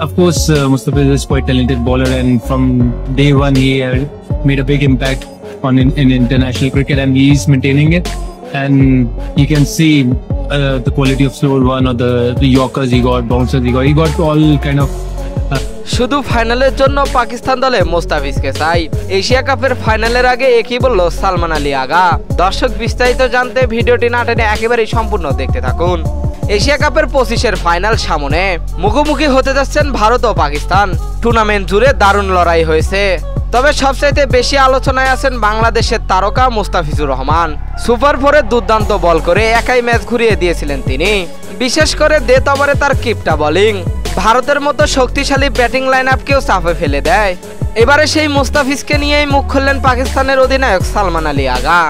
of course, Mustafiz is quite talented bowler, and from day one he made a big impact in international cricket, and he is maintaining it. And you can see the quality of slower one, or the Yorkers he got, bouncers he got all kind of. শুধু ফাইনালের জন্য পাকিস্তান দলে মুস্তাফিজকে চাই। Asia কাপের ফাইনালের আগে একই বলল সালমান আলী আগা। দর্শক বিস্তারিত জানতে ভিডিওটি না টেনে একেবারেই সম্পূর্ণ দেখতে থাকুন। এশিয়া কাপের 25-এর ফাইনাল সামনে, মুখোমুখি হতে যাচ্ছেন ভারত ও পাকিস্তান। টুর্নামেন্ট জুড়ে দারুণ লড়াই হয়েছে, তবে সবচাইতে বেশি আলোচনায় আছেন বাংলাদেশের তারকা মুস্তাফিজুর রহমান। সুপার 4-এ দুর্দান্ত বল করে একাই ম্যাচ ঘুরিয়ে দিয়েছিলেন তিনি। বিশেষ করে ডেথ ওভারে তার কিপটা বোলিং ভারতের মতো শক্তিশালী ব্যাটিং লাইন আপকেও চাপে ফেলে দেয়। এবারে সেই মুস্তাফিজকে নিয়েই মুখ খুললেন পাকিস্তানের অধিনায়ক সালমান আলী আগা।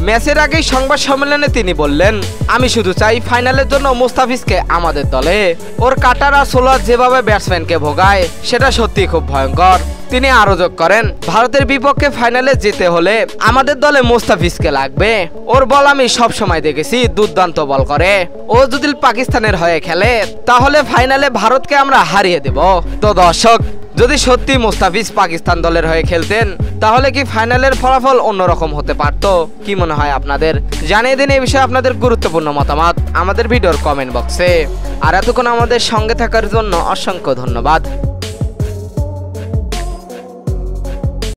ম্যাচের আগেই সংবাদ সম্মেলনে তিনি বললেন, আমি শুধু চাই ফাইনালের জন্য মুস্তাফিজকে আমাদের দলে। ওর কাটার আর সোলার যেভাবে ব্যাটসম্যানকে ভোগায় সেটা সত্যি খুব ভয়ঙ্কর। তিনি আরো যোগ করেন, ভারতের বিপক্ষে ফাইনালে যেতে হলে আমাদের দলে মুস্তাফিজকে লাগবে। ওর বল আমি সব সময় দেখেছি দুর্দান্ত বল করে। ও যদি পাকিস্তানের হয়ে খেলে তাহলে ফাইনালে ভারতকে আমরা হারিয়ে দেব। তো দর্শক, যদি সত্যি মুস্তাফিজ পাকিস্তান দলের হয়ে খেলতেন তাহলে কি ফাইনালের ফলাফল অন্যরকম হতে পারত? কি মনে হয় আপনাদের? জানিয়ে দিন এই বিষয়ে আপনাদের গুরুত্বপূর্ণ মতামত আমাদের ভিডিওর কমেন্ট বক্সে। আর এতক্ষণ আমাদের সঙ্গে থাকার জন্য অসংখ্য ধন্যবাদ।